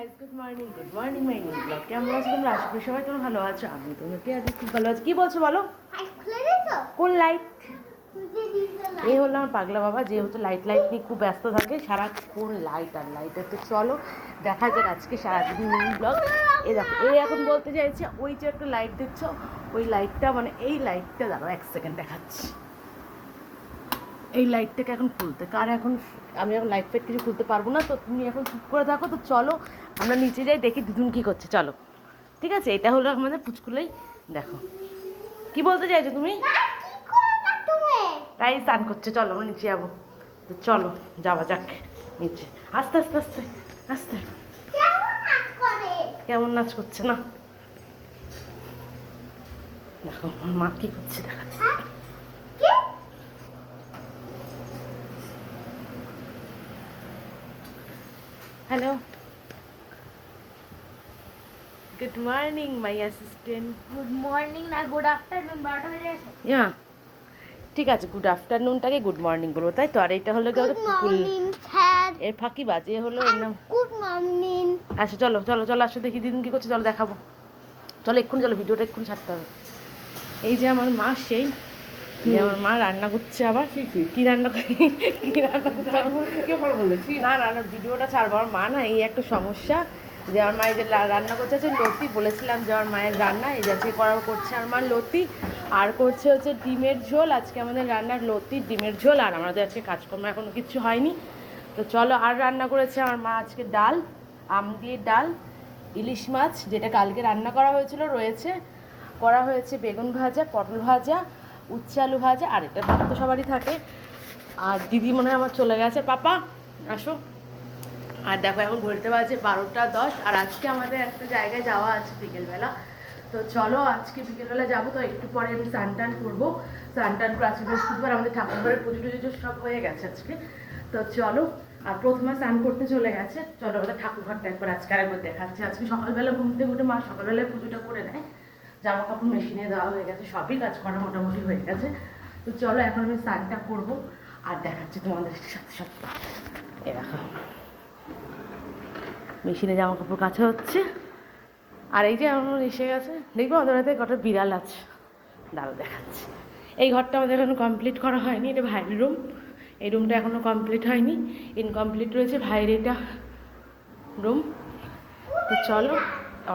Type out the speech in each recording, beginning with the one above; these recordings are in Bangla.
Guys, good morning my new blog. কেমন আছো তোমরা? আশা করি সবাই তোমরা ভালো আছো। আমি তোমাকে আজ খুব ভালো আছি। কি বলছো বলো? কোন লাইট? এই হলো আমার পাগলা বাবা, যেহেতু লাইট নিয়ে খুব ব্যস্ত থাকে সারাক্ষণ লাইট আর লাইটের। তো চলো দেখা যাক আজকে সারাদিন মিনি ব্লগ। এই দেখো, এই এখন বলতে চাইছে ওই যে একটা লাইট দেখছো, ওই লাইটটা মানে এই লাইটটা দাঁড়াও 1 সেকেন্ড দেখাচ্ছি। এই লাইটটাকে এখন খুলতে কার এখন আমি এখন লাইট ফাইট কিছু খুলতে পারবো না, তো তুমি এখন চুপ করে থাকো। তো চলো আমরা নিচে যাই, দেখি দিদুন কী করছে। চলো, ঠিক আছে? এটা হলো আমাদের পুচকুলাই। দেখো কি বলতে চাইছো তুমি? তাই স্নান করছে, চলো আমরা নিচে যাবো। তো চলো যাওয়া যাক নিচে। আস্তে আস্তে আস্তে আস্তে। কেমন নাচ করছে না? দেখো আমার মা কি করছে দেখাচ্ছে। Hello, good morning my assistant. Good morning না গুড আফটারনুন, 12টা বেজে গেছে। ইয়া ঠিক আছে, গুড আফটারনুনটাকে গুড মর্নিং বলবো, তাই তো? আর এটা হলো গুড মর্নিং স্যার। এর ফাঁকি বাজে হলো এর নাম। Good morning. আচ্ছা চলো চলো চলো, আসো দেখি দিদিন কী করছে, চলো দেখাবো। চলো এক্ষুনি, চলো ভিডিওটা এক্ষুনি ছাড়তে হবে। এই যে আমার মা, সেই যে আমার মা রান্না করছে। আবার কি রান্না কি রান্না করছে? না না না, ভিডিওটা ছাড়বো। আমার মা না, এই একটা সমস্যা যে আমার মা এই যে রান্না করছে হচ্ছে লতি। বলেছিলাম যে আমার মায়ের রান্না এই যাচ্ছে করছে আমার মা লতি, আর করছে হচ্ছে ডিমের ঝোল। আজকে আমাদের রান্নার লতি, ডিমের ঝোল, আর আমাদের আজকে কাজকর্ম এখনো কিছু হয়নি। তো চলো, আর রান্না করেছে আমার মা আজকে ডাল, আম দিয়ে ডাল, ইলিশ মাছ যেটা কালকে রান্না করা হয়েছিল রয়েছে, করা হয়েছে বেগুন ভাজা, পটল ভাজা, উচ্ছে আলু ভাজা, আর এটা ভাত তো সবারই থাকে। আর দিদি মনে হয় আমার চলে গেছে। পাপা আসো। আর দেখো এখন ঘড়িতে বাজে 12টা 10, আর আজকে আমাদের একটা জায়গায় যাওয়া আছে বিকেলবেলা। তো চলো আজকে বিকেলবেলা যাবো। তো একটু পরে আমি স্নান টান করবো। স্নান টান করে আজকে বৃহস্পতিবার, আমাদের ঠাকুরঘরের পুজো টুজো সব হয়ে গেছে আজকে। তো চলো, আর প্রথমে স্নান করতে চলে গেছে। চলো আমাদের ঠাকুরঘরটা একবার আজকে আরেকবার দেখাচ্ছে। আজকে সকালবেলা ঘুম থেকে উঠে মা সকালবেলায় পুজোটা করে নেয়, জামা কাপড় মেশিনে দেওয়া হয়ে গেছে, সবই কাজ করা মোটামুটি হয়ে গেছে। তো চলো এখন আমি স্নানটা করবো আর দেখাচ্ছি তোমাদের সাথে সাথে। এ দেখো মেশিনে জামা কাপড় কাচা হচ্ছে। আর এই যে আমার এসে গেছে, দেখবো আমাদের বাড়িতে কটা বিড়াল আছে, দাঁড়াও দেখাচ্ছি। এই ঘরটা আমাদের এখনো কমপ্লিট করা হয়নি, এটা ভাইয়ের রুম। এই রুমটা এখনও কমপ্লিট হয়নি, ইনকমপ্লিট রয়েছে ভাইয়ের এটা রুম। তো চলো,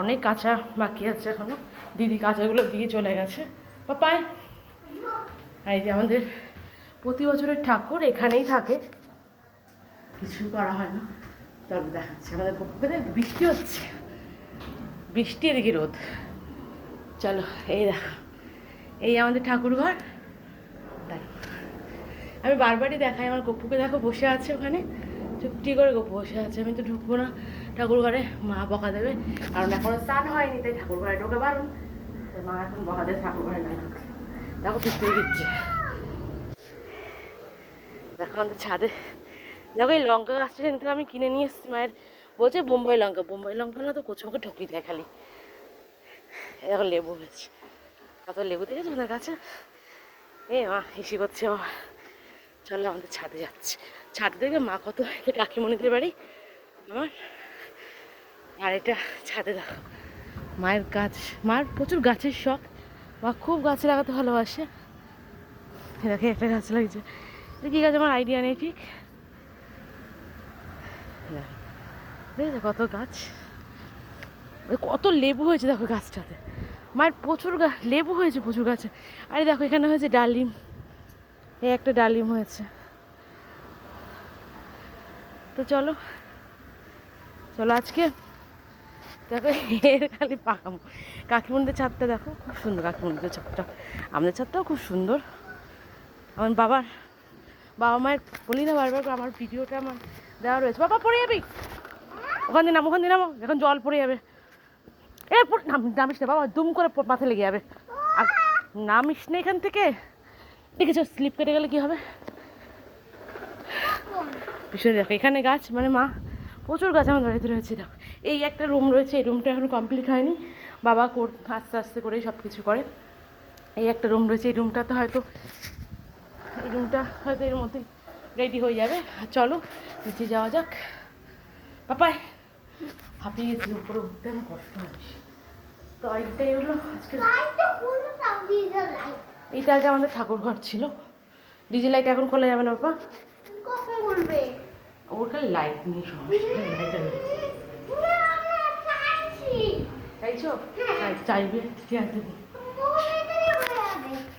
অনেক কাঁচা বাকি আছে এখনও। দিদি কাঁচাগুলো দিয়ে চলে গেছে। পাপাই, এই যে আমাদের প্রতি বছরের ঠাকুর এখানেই থাকে, কিছু করা হয় না। চলো দেখাচ্ছি আমাদের পক্ষে। বৃষ্টি হচ্ছে, বৃষ্টি এদিকে রোদ। চলো এই দেখো, এই আমাদের ঠাকুর ঘর। দেখো আমি বারবারই দেখাই, আমার গপুকে দেখো বসে আছে ওখানে, চুপটি করে গপু বসে আছে। আমি তো ঢুকবো না ঠাকুর ঘরে, মা বকা দেবে, কারণ এখনো স্নান হয়নি, তাই ঠাকুর ঘরে ঢোকে বারণ। মা এখন বকা দেবে ঠাকুর ঘরে না ঢুকে। দেখো পিছিয়ে দিচ্ছে। দেখো আমাদের ছাদে, দেখো এই লঙ্কা গাছটা সেদিন আমি কিনে নিয়ে এসেছি। মায়ের বলছে বোম্বাই লঙ্কা না, তো কোচমাকে ঠকিয়ে দেয় খালি। দেখো লেবু হয়েছে, কত লেবু দেখেছো আমাদের গাছে। এ মা হিসি করছে বাবা। চলো আমাদের ছাদে যাচ্ছে। ছাদে দেখে মা কত, এটা কাকিমণিদের বাড়ি আমার। আর এটা ছাদে দেখো মায়ের গাছ, মার প্রচুর গাছের শখ, মা খুব গাছ লাগাতে ভালোবাসে। দেখে একটা গাছ লাগছে, এটা কী গাছ আমার আইডিয়া নেই ঠিক। দেখেছো কত গাছ, কত লেবু হয়েছে দেখো গাছটাতে। মায়ের প্রচুর লেবু হয়েছে প্রচুর গাছে। আরে দেখো এখানে হয়েছে ডালিম, এই একটা ডালিম হয়েছে। তো চলো চলো আজকে দেখো এর খালি পাকামো। কাকিমণিদের ছাদটা দেখো খুব সুন্দর, কাকিমণিদের ছাদটা, আমাদের ছাদটাও খুব সুন্দর। আমার বাবা মায়ের বলি না বারবার, আমার ভিডিওটা আমার দেওয়া রয়েছে। বাবা পড়ে যাবি, ওখান দিয়ে নামো, ওখান দিয়ে নামো, এখন জল পড়ে যাবে। এ নামিস না বাবা, দুম করে মাথায় লেগে যাবে। আর নামিস না এখান থেকে, দেখেছো স্লিপ কেটে গেলে কী হবে। ভীষণ দেখো এখানে গাছ, মানে মা প্রচুর গাছ আমার বাড়িতে রয়েছে। দেখো এই একটা রুম রয়েছে, এই রুমটা এখন কমপ্লিট হয়নি, বাবা আস্তে আস্তে করেই সব কিছু করে। এই একটা রুম রয়েছে, এই রুমটাতে হয়তো এর মধ্যে রেডি হয়ে যাবে। আর চলো নিচে যাওয়া যাক। পাপাই হাঁপিয়ে গেছি, উপরে উঠতে আমার কষ্ট হচ্ছে। তো এইটাই হলো আজকে। লাইটটা খুলে দাও, ডিজেল লাইট। এইটা আগে আমাদের ঠাকুর ঘর ছিল। ডিজে লাইট এখন খোলা যাবে না বাবা, কখন খুলবে? ওর খালি লাইট নিয়ে সমস্যা। লাইটার আমরা চাইছি। চাইছো? চাইবে, ঠিক আছে।